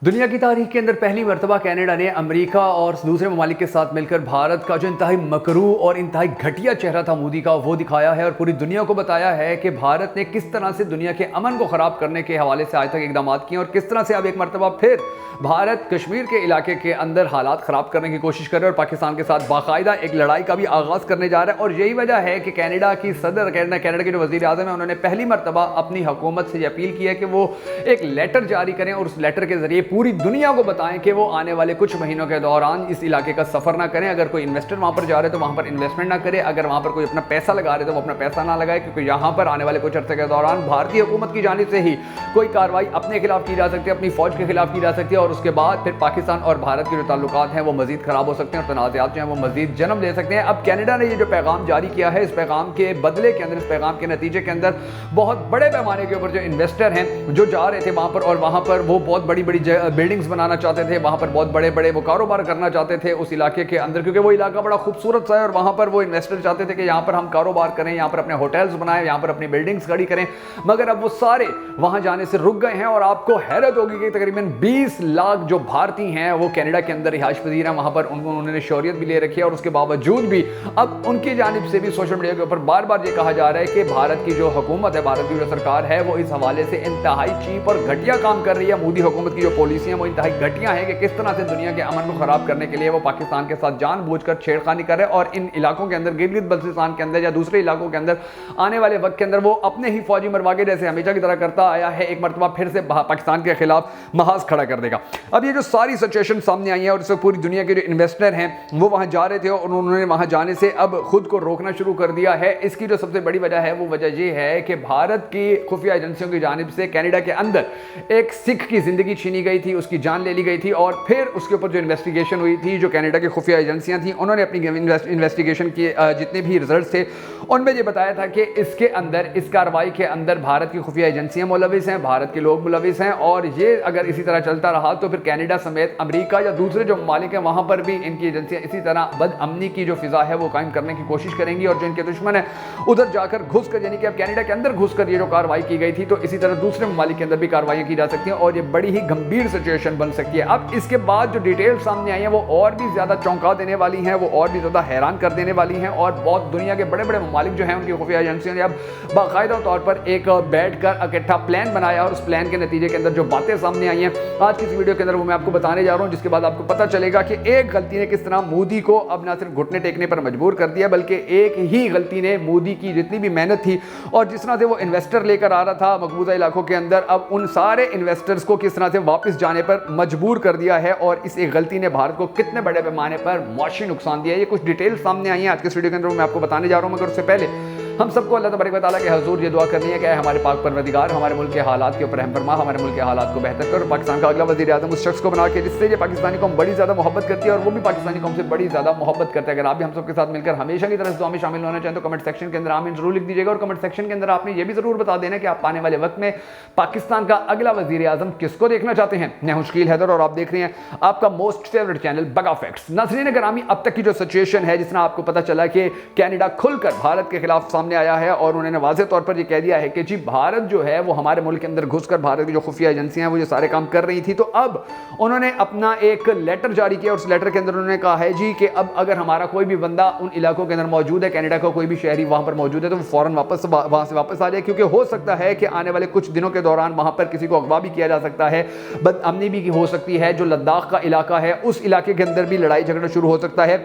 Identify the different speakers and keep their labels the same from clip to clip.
Speaker 1: दुनिया की तारीख के अंदर पहली मरतबा कनाडा ने अमेरिका और दूसरे ममालिक के साथ मिलकर भारत का जो इंतहाई मकरू और इंतहाई घटिया चेहरा था मोदी का, वो दिखाया है और पूरी दुनिया को बताया है कि भारत ने किस तरह से दुनिया के अमन को ख़राब करने के हवाले से आज तक इकदाम किए और किस तरह से अब एक मरतबा फिर भारत कश्मीर के इलाके के अंदर हालात ख़राब करने की कोशिश कर रहे हैं और पाकिस्तान के साथ बाकायदा एक लड़ाई का भी आगाज़ करने जा रहा है। और यही वजह है कि कनाडा की सदर कनाडा के जो वज़ीर आज़म है, उन्होंने पहली मरतबा अपनी हुकूमत से अपील की है कि वो एक लेटर जारी करें और उस लेटर के ज़रिए पूरी दुनिया को बताएं कि वो आने वाले कुछ महीनों के दौरान इस इलाके का सफ़र ना करें। अगर कोई इन्वेस्टर वहाँ पर जा रहे तो वहाँ पर इन्वेस्टमेंट ना करे, अगर वहाँ पर कोई अपना पैसा लगा रहे तो वो अपना पैसा ना लगाए, क्योंकि यहाँ पर आने वाले कुछ अर्से के दौरान भारतीय हुकूमत की जानिब से ही कोई कार्रवाई अपने खिलाफ की जा सकती है, अपनी फौज के खिलाफ की जा सकती है और उसके बाद फिर पाकिस्तान और भारत के जो ताल्लुकात हैं वो मजीद खराब हो सकते हैं और तनाज़ात जो हैं वो मजीद जन्म ले सकते हैं। अब कनाडा ने ये जो पैगाम जारी किया है, इस पैगाम के बदले के अंदर, इस पैगाम के नतीजे के अंदर बहुत बड़े पैमाने के ऊपर जो इन्वेस्टर हैं जो जा रहे थे वहाँ पर और वहाँ पर वो बहुत बड़ी बड़ी बिल्डिंग्स बनाना चाहते थे, वहाँ पर बहुत बड़े बड़े वो कारोबार करना चाहते थे उस इलाके के अंदर, क्योंकि वो इलाका बड़ा खूबसूरत सा है और वहाँ पर वो इन्वेस्टर चाहते थे कि यहाँ पर हम कारोबार करें, यहाँ पर अपने होटल्स बनाएं, यहाँ पर अपनी बिल्डिंग्स खड़ी करें। मगर अब वो सारे वहाँ जाने से रुक गए हैं और आपको हैरत होगी कि तकरीबन 20 लाख जो भारतीय हैं वो कनाडा के अंदर रिहाइश पजीर हैं, वहाँ पर उन्होंने शौरियत भी ले रखी है और उसके बावजूद भी अब उनकी जानिब से भी सोशल मीडिया के ऊपर बार बार ये कहा जा रहा है कि भारत की जो हुकूमत है, भारत की जो सरकार है, वो इस हवाले से इंतहाई चीप और घटिया काम कर रही है। मोदी हुकूमत की जो पॉलिसी है वो इंतहाई घटिया है कि किस तरह से दुनिया के अमन को खराब करने के लिए वो पाकिस्तान के साथ जानबूझकर छेड़खानी कर रहे हैं और इन इलाकों के अंदर, गिलगित बल्तिस्तान के अंदर या दूसरे इलाकों के अंदर आने वाले वक्त के अंदर वो अपने ही फौजी मरवा के जैसे हमेशा की तरह करता आया है, एक मरतबा फिर से पाकिस्तान के खिलाफ महाज खड़ा कर देगा। अब ये जो सारी सिचुएशन सामने आई है और इससे पूरी दुनिया के जो इन्वेस्टर हैं वो वहां जा रहे थे और उन्होंने वहां जाने से अब खुद को रोकना शुरू कर दिया है। इसकी जो सबसे बड़ी वजह है वो वजह ये है कि भारत की खुफिया एजेंसियों की जानिब से कनाडा के अंदर एक सिख की जिंदगी छीनी गई थी, उसकी जान ले ली गई थी और फिर उसके ऊपर जो इन्वेस्टिगेशन हुई थी, जो कनाडा की खुफिया एजेंसियां थी, उन्होंने अपनी इन्वेस्टिगेशन के जितने भी रिजल्ट थे उनमें ये बताया था कि इसके अंदर, इस कार्रवाई के अंदर भारत की खुफिया एजेंसियां मुलविस हैं, भारत के लोग मुलविस हैं और ये अगर इसी तरह चलता रहा तो फिर कनाडा समेत अमेरिका या दूसरे जो ममालिक हैं वहां पर भी इनकी एजेंसियां इसी तरह बदअमनी की जो फिजा है वो कायम करने की कोशिश करेंगी और जो इनके दुश्मन है उधर जाकर घुस कर, यानी कि अब कनाडा के अंदर घुस कर ये जो कार्रवाई की गई थी तो इसी तरह दूसरे ममालिक के अंदर भी कार्रवाइयां की जा सकती हैं और ये बड़ी ही गंभीर सिचुएशन बन सकती है। अब इसके बाद जो डिटेल सामने आई है वो और भी ज्यादा चौंका देने वाली हैं, वो और भी ज्यादा हैरान कर देने वाली हैं और बहुत दुनिया के बड़े बड़े ममालिक जो हैं उनकी खुफिया एजेंसियों ने अब बाकायदा तौर पर एक बैठ कर इकट्ठा प्लान बनाया और उस प्लान के नतीजे के अंदर जो बातें सामने आई हैं आज की इस वीडियो के अंदर वो मैं आपको बताने जा रहा हूं, जिसके बाद आपको पता चलेगा कि एक गलती ने किस तरह मोदी को अब ना सिर्फ घुटने टेकने पर मजबूर कर दिया, बल्कि एक ही गलती ने मोदी की जितनी भी मेहनत थी और जिस तरह से वो इन्वेस्टर लेकर आ रहा था मकबूजा इलाकों के अंदर, अब उन सारे इन्वेस्टर्स को किस तरह से वापस जाने पर मजबूर कर दिया है और इस एक गलती ने भारत को कितने बड़े पैमाने पर मुआशी नुकसान दिया है। ये कुछ डिटेल सामने आई है आज के वीडियो के अंदर मैं आपको बताने जा रहा हूं, मगर उससे पहले हम सबको अल्लाह तबारक व तआला के हुजूर ये दुआ करनी है कि हमारे पाक परवरदिगार हमारे मुल्क के हालात के ऊपर रहम फरमा, हमारे मुल्क के हालात को बेहतर कर, पाकिस्तान का अगला वज़ीर आज़म उस शख्स को बना के जिससे ये पाकिस्तानी कौम बड़ी ज़्यादा मोहब्बत करती है और वो भी पाकिस्तानी कौम से बड़ी ज़्यादा मोहब्बत करता है। अगर आप भी हम सबके साथ मिलकर हमेशा की तरह इस दुआ में शामिल होना चाहें तो कमेंट सेक्शन के अंदर आमीन जरूर लिख दीजिएगा और कमेंट सेक्शन के अंदर आपने ये भी जरूर बता देना कि आप आने वाले वक्त में पाकिस्तान का अगला वज़ीर आज़म किसको देखना चाहते हैं। मैं हूं शकील हैदर और आप देख रहे हैं आपका मोस्ट फेवरेट चैनल बगा फैक्ट्स। नाज़रीन ग्रामी, अब तक की जो सिचुएशन है, जिस तरह आपको पता चला कि कनाडा खुलकर भारत के खिलाफ सामने आया है और उन्होंने वाज़ेह तौर पर ये कह दिया है कि जी भारत जो है वो हमारे मुल्क के अंदर घुसकर भारत की जो खुफिया एजेंसियां हैं वो ये सारे काम कर रही थी, तो अब उन्होंने अपना एक लेटर जारी किया और उस लेटर के अंदर उन्होंने कहा है जी कि अब अगर हमारा कोई भी बंदा उन इलाकों के अंदर मौजूद है, कनाडा का कोई भी शहरी वहां पर मौजूद है, तो वो फौरन वहां से वापस आ जाए, क्योंकि हो सकता है कि आने वाले कुछ दिनों के दौरान वहां पर किसी को अगवा भी किया जा सकता है, बदअमनी भी हो सकती है। जो लद्दाख का इलाका है उस इलाके के अंदर भी लड़ाई झगड़ा शुरू हो सकता है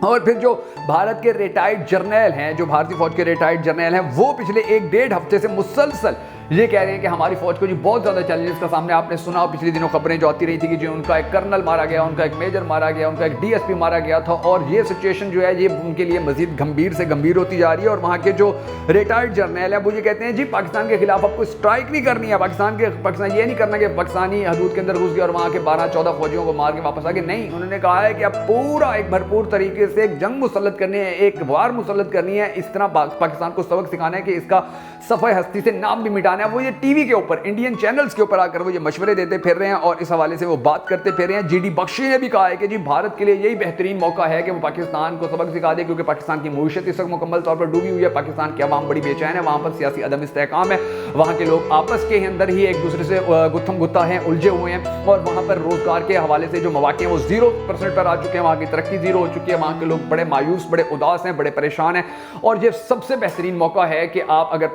Speaker 1: और फिर जो भारत के रिटायर्ड जर्नल हैं, जो भारतीय फौज के रिटायर्ड जर्नल हैं, वो पिछले 1-1.5 हफ्ते से मुसलसल ये कह रहे हैं कि हमारी फौज को जी बहुत ज़्यादा चैलेंजेस का सामने। आपने सुना पिछले दिनों खबरें जो आती रही थी कि जी उनका एक कर्नल मारा गया, उनका एक मेजर मारा गया, उनका एक डीएसपी मारा गया था और ये सिचुएशन जो है ये उनके लिए मजीद गंभीर से गंभीर होती जा रही है। और वहाँ के जो रिटायर्ड जर्नल हैं वो ये कहते हैं जी पाकिस्तान के खिलाफ आपको स्ट्राइक नहीं करनी है, पाकिस्तान ये नहीं करना कि पाकिस्तानी हदूद के अंदर घुस गए और वहाँ के 12-14 फौजियों को मार के वापस आ गए। नहीं, उन्होंने कहा है कि अब पूरा एक भरपूर तरीके से एक जंग मुसल्लत करनी है, एक वार मुसल्लत करनी है, इस तरह पाकिस्तान को सबक सिखाना है कि इसका सफ़े हस्ती से नाम भी मिटाना حکمران ہیں وہ یہ ٹی وی کے اوپر انڈین چینلز کے اوپر آ کر وہ یہ مشورے دیتے پھر رہے ہیں اور اس حوالے سے وہ بات کرتے پھر رہے ہیں. جی ڈی بخشی نے بھی کہا ہے کہ جی بھارت کے لیے یہی بہترین موقع ہے کہ وہ پاکستان کو سبق سکھا دے, کیونکہ پاکستان کی معیشت اس وقت مکمل طور پر ڈوبی ہوئی ہے, پاکستان کی عوام بڑی بے چین ہے, وہاں پر سیاسی عدم استحکام ہے, وہاں کے لوگ آپس کے اندر ہی ایک دوسرے سے گتھم گتھا ہیں, الجھے ہوئے ہیں, اور وہاں پر روزگار کے حوالے سے جو مواقع ہیں وہ 0% پر آ چکے ہیں, وہاں کی ترقی 0 ہو چکی ہے, وہاں کے لوگ بڑے مایوس, بڑے اداس ہیں, بڑے پریشان ہیں. اور یہ سب سے بہترین موقع ہے کہ آپ اگر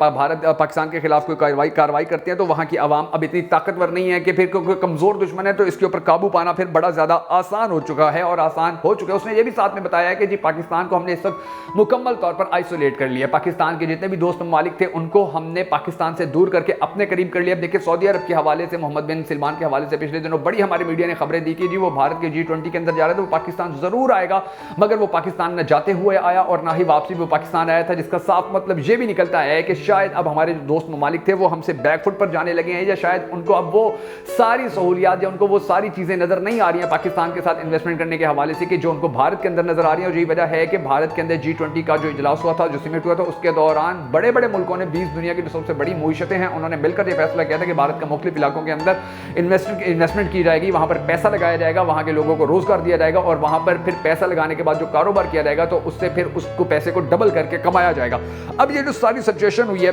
Speaker 1: پاکستان کے خلاف کوئی کارروائی کرتے ہیں تو وہاں کی عوام اب اتنی طاقتور نہیں ہے کہ پھر کوئی کمزور دشمن ہے تو اس کے اوپر قابو پانا پھر بڑا زیادہ آسان ہو چکا ہے اور آسان ہو چکا ہے. اس نے یہ بھی ساتھ میں بتایا ہے کہ جی پاکستان کو ہم نے اس وقت مکمل طور پر آئسولیٹ کر لیا, پاکستان کے جتنے بھی دوست ممالک تھے ان کو ہم نے پاکستان سے دور کر کے اپنے قریب کر لیا. اب دیکھیں سعودی عرب کے حوالے سے, محمد بن سلمان کے حوالے سے پچھلے دنوں بڑی ہماری میڈیا نے خبریں دی کہ جی وہ بھارت کے G20 کے اندر جا رہا تھا, وہ پاکستان ضرور آئے گا, مگر وہ پاکستان نہ جاتے ہوئے آیا اور نہ ہی واپسی وہ پاکستان آیا تھا, جس کا صاف مطلب یہ بھی نکلتا ہے کہ شاید اب ہمارے جو دوست ممالک تھے وہ ہم سے بیک فٹ پر جانے لگے ہیں, یا شاید ان کو اب وہ ساری سہولیات یا ان کو وہ ساری چیزیں نظر نہیں آ رہی ہیں پاکستان کے ساتھ انویسٹمنٹ کرنے کے حوالے سے کہ جو ان کو بھارت کے اندر نظر آ رہی ہیں. اور یہی وجہ ہے کہ بھارت کے اندر G20 کا جو اجلاس ہوا تھا, جو سمٹ ہوا تھا, اس کے دوران بڑے بڑے ملکوں نے 20 دنیا کی جو سب سے بڑی معیشتیں ہیں انہوں نے مل کر یہ فیصلہ کیا تھا کہ بھارت کا مختلف علاقوں کے اندر انویسٹمنٹ کی جائے گی, وہاں پر پیسہ لگایا جائے گا, وہاں کے لوگوں کو روزگار دیا جائے گا, اور وہاں پر پھر پیسہ لگانے کے بعد جو کاروبار کیا جائے گا تو اس سے پھر اس کو پیسے کو ڈبل کر کے کمایا جائے گا. اب یہ جو ساری سچویشن ہوئی ہے,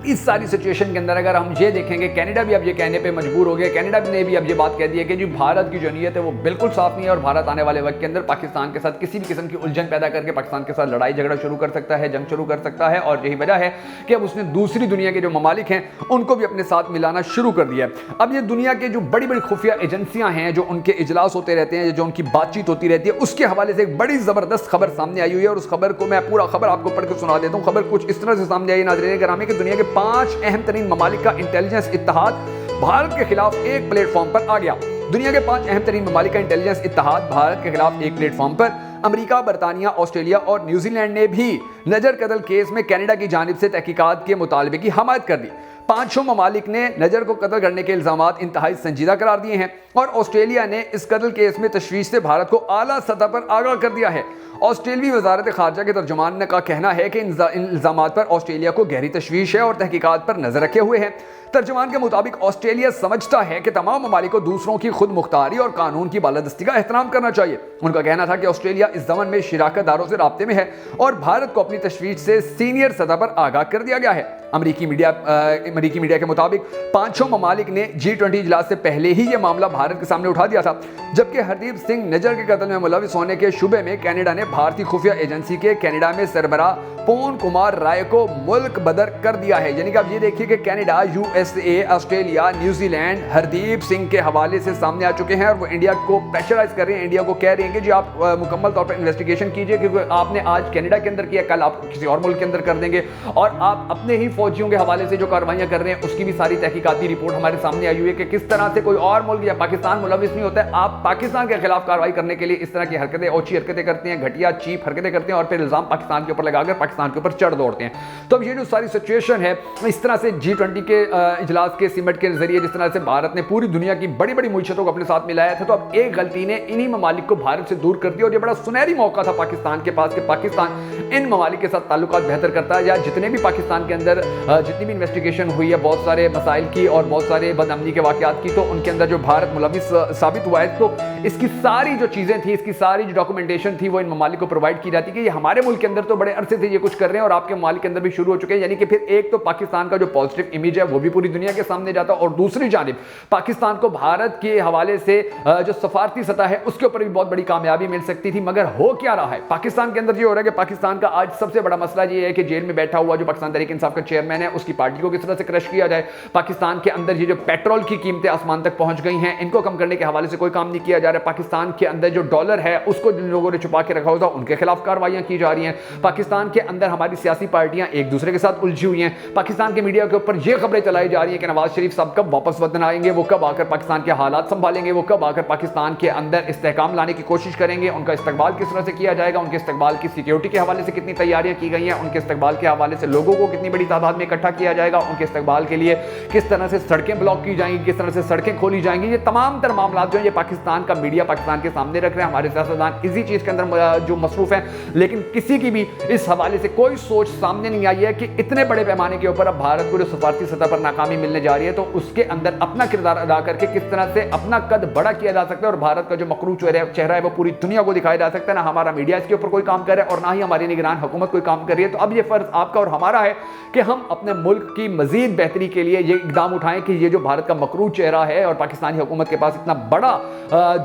Speaker 1: اس ساری سچویشن کے اندر اگر ہم یہ دیکھیں گے, کینیڈا بھی اب یہ کہنے پہ مجبور ہو گیا, کینیڈا نے بھی اب یہ بات کہہ دی ہے کہ جی بھارت کی جو نیت ہے وہ بالکل صاف نہیں ہے, اور بھارت آنے والے وقت کے اندر پاکستان کے ساتھ کسی بھی قسم کی الجھن پیدا کر کے پاکستان کے ساتھ لڑائی جھگڑا شروع کر سکتا ہے, جنگ شروع کر سکتا ہے. اور یہی وجہ ہے کہ اب اس نے دوسری دنیا کے جو ممالک ہیں ان کو بھی اپنے ساتھ ملانا شروع کر دیا ہے. اب یہ دنیا کے جو بڑی بڑی خفیہ ایجنسیاں ہیں, جو ان کے اجلاس ہوتے رہتے ہیں, جو ان کی بات چیت ہوتی رہتی ہے, اس کے حوالے سے ایک بڑی زبردست خبر سامنے آئی ہوئی ہے, اور اس خبر کو میں پورا خبر آپ کو پڑھ کے سنا دیتا ہوں. خبر کچھ اس طرح سے سامنے آئی ناظرین گرامی کہ دنیا کے 5 اہم ترین ممالک کا انٹیلیجنس اتحاد بھارت کے خلاف ایک پلیٹ فارم پر آ گیا. دنیا کے 5 اہم ترین ممالک کا انٹیلیجنس اتحاد بھارت کے خلاف ایک پلیٹ فارم پر. امریکہ, برطانیہ, آسٹریلیا اور نیوزی لینڈ نے بھی نجر قتل کیس میں کینیڈا کی جانب سے تحقیقات کے مطالبے کی حمایت کر دی. 5 ممالک نے نجر کو قتل کرنے کے الزامات انتہائی سنجیدہ قرار دیے ہیں, اور آسٹریلیا نے اس قتل کیس میں تشویش سے بھارت کو اعلیٰ سطح پر آگاہ کر دیا ہے. آسٹریلوی وزارت خارجہ کے ترجمان کا کہنا ہے کہ ان الزامات پر آسٹریلیا کو گہری تشویش ہے اور تحقیقات پر نظر رکھے ہوئے ہیں. ترجمان کے مطابق آسٹریلیا سمجھتا ہے کہ تمام ممالک کو دوسروں کی خود مختاری اور قانون کی بالادستی کا احترام کرنا چاہیے. ان کا کہنا تھا کہ آسٹریلیا اس ضمن میں شراکت داروں سے رابطے میں ہے اور بھارت کو اپنی تشویش سے سینئر سطح پر آگاہ کر دیا گیا ہے. امریکی میڈیا کے مطابق 5 ممالک نے G20 اجلاس سے پہلے ہی یہ معاملہ بھارت کے سامنے اٹھا دیا تھا, جبکہ ہردیپ سنگھ نجر کے قتل میں ملوث ہونے کے شبے میں کینیڈا نے بھارتی خفیہ ایجنسی کے کینیڈا میں سربراہ پون کمار رائے کو ملک بدر کر دیا ہے. یعنی کہ آپ یہ دیکھیے کہ Canada, USA, Australia, New Zealand Hardeep Singh کے حوالے سے سامنے آ چکے ہیں, اور وہ انڈیا کو پریشرائز کر رہے ہیں, انڈیا کو کہہ رہے ہیں کہ جی آپ مکمل طور پر انویسٹیگیشن کیجئے, کیونکہ آپ نے آج کینیڈا کے اندر کیا, کل آپ کسی اور ملک کے اندر کر دیں گے, اور آپ اپنے ہی فوجیوں کے حوالے سے جو کارروائیاں کر رہے ہیں اس کی بھی ساری تحقیقاتی رپورٹ ہمارے سامنے آئی ہوئی ہے کہ کس طرح سے کوئی اور ملک یا پاکستان ملوث نہیں ہوتا ہے. آپ پاکستان کے خلاف کارروائی کرنے کے لیے اس طرح کی حرکتیں, اوچھی حرکتیں کرتے ہیں, گھٹیا چیپ حرکتیں کرتے ہیں, اور پھر الزام پاکستان کے اوپر لگا کر پاکستان کے اوپر چڑھ دوڑتے ہیں. تو اب یہ جو ساری سچویشن ہے, اس طرح سے G20 کے اجلاس کے سمٹ کے ذریعے جس طرح سے بھارت نے پوری دنیا کی بڑی بڑی معیشتوں کو اپنے ساتھ ملایا تھا, تو اب ایک غلطی نے انہی ممالک کو بھارت سے دور کر دیا, اور یہ بڑا سنہری موقع تھا پاکستان کے پاس کہ پاکستان ان ممالک کے ساتھ تعلقات بہتر کرتا ہے. یا جتنے بھی پاکستان کے اندر جتنی بھی انویسٹیگیشن ہوئی ہے بہت سارے مسائل کی اور بہت سارے بد امنی کے واقعات کی, تو ان کے اندر جو بھارت ملوث ثابت ہوا ہے, تو اس کی ساری جو چیزیں تھیں, اس کی ساری جو ڈاکومنٹیشن تھی وہ ان ممالک کو پرووائڈ کی جاتی کہ یہ ہمارے ملک کے اندر تو بڑے عرصے سے یہ کچھ کر رہے ہیں اور آپ کے ممالک کے اندر بھی شروع ہو چکے ہیں. یعنی کہ پھر ایک تو پاکستان کا جو پازیٹیو امیج ہے وہ بھی پوری دنیا کے سامنے جاتا, اور دوسری جانب پاکستان کو بھارت کے حوالے سے جو سفارتی سطح ہے اس کے اوپر بھی بہت بڑی کامیابی مل سکتی تھی. مگر ہو کیا رہا ہے پاکستان کے اندر, یہ ہو رہا ہے کہ پاکستان کا آج سب سے بڑا مسئلہ یہ ہے کہ جیل میں بیٹھا ہوا جو پاکستان تحریک انصاف کا چیئرمین ہے اس کی پارٹی کو کس طرح سے کرش کیا جائے. پاکستان کے اندر یہ جو پیٹرول کی قیمتیں آسمان تک پہنچ گئی ہیں, ان کو کم کرنے کے حوالے سے کوئی کام نہیں کیا جا رہا ہے. پاکستان کے اندر جو ڈالر ہے اس کو جن لوگوں نے چھپا کے رکھا ہوتا ان کے خلاف کارروائیاں کی جا رہی ہیں. پاکستان کے اندر ہماری سیاسی پارٹیاں ایک دوسرے کے ساتھ الجھی ہوئی ہیں. پاکستان کے میڈیا کے اوپر یہ خبریں چلائی جا رہی ہیں کہ نواز شریف صاحب کب واپس وطن آئیں گے, وہ کب آ کر پاکستان کے حالات سنبھالیں گے, وہ کب آ کر پاکستان کے اندر استحکام لانے کی کوشش کریں گے, ان کا استقبال کس طرح سے کیا جائے گا, ان کے استقبال کی سیکیورٹی کے حوالے हवाले से कितनी तैयारियां की गई हैं, उनके इस्तकबाल के हवाले से लोगों को कितनी बड़ी तादाद में इकट्ठा किया जाएगा, उनके इस्तकबाल के लिए किस तरह से सड़कें ब्लॉक की जाएंगी, किस तरह से सड़कें खोली जाएंगी, ये तमाम तर मामला जो है ये पाकिस्तान का मीडिया पाकिस्तान के सामने रख रहे हैं। हमारे सियासतदान इसी चीज़ के अंदर जो मसरूफ़ हैं, लेकिन किसी की भी इस हवाले से कोई सोच सामने नहीं आई है कि इतने बड़े पैमाने के ऊपर अब भारत को जो सफारती सतह पर नाकामी मिलने जा रही है, तो उसके अंदर अपना किरदार अदा करके किस तरह से अपना कद बड़ा किया जा सकता है और भारत का जो मकरू चेहरा है वो पूरी दुनिया को दिखाया जा सकता है। ना हमारा मीडिया इसके ऊपर कोई काम कर रहा है और ना ही हमारी निगरान हुकूमत कोई काम कर रही है। तो अब ये फर्ज आपका और हमारा है कि हम अपने मुल्क की मजीद बेहतरी के लिए ये इकदाम उठाएं कि ये जो भारत का मकरू चेहरा है और पाकिस्तानी हुकूमत के पास इतना बड़ा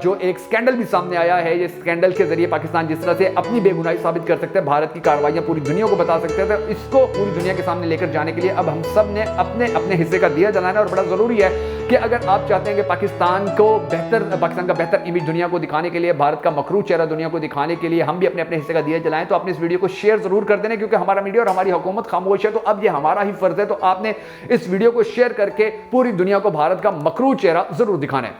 Speaker 1: जो एक स्कैंडल भी सामने आया है, ये स्कैंडल के जरिए पाकिस्तान जिस तरह से अपनी बेगुनाही साबित कर सकते हैं, भारत की कार्रवाइयां पूरी दुनिया को बता सकते हैं, तो इसको पूरी दुनिया के सामने लेकर जाने के लिए अब हम सब ने अपने अपने हिस्से का दिया जलाना। और बड़ा जरूरी है कि अगर आप चाहते हैं कि पाकिस्तान का बेहतर इमेज दुनिया को दिखाने के लिए, भारत का मकरू चेहरा दुनिया को दिखाने के लिए हम भी अपने अपने हिस्से का दिया जलाएं, तो आपने इस वीडियो को शेयर जरूर कर देना, क्योंकि हमारा मीडिया और हमारी हुकूमत खामोश है, तो अब ये हमारा ही फर्ज है। तो आपने इस वीडियो को शेयर करके पूरी दुनिया को भारत का मकरू चेहरा जरूर दिखाना है।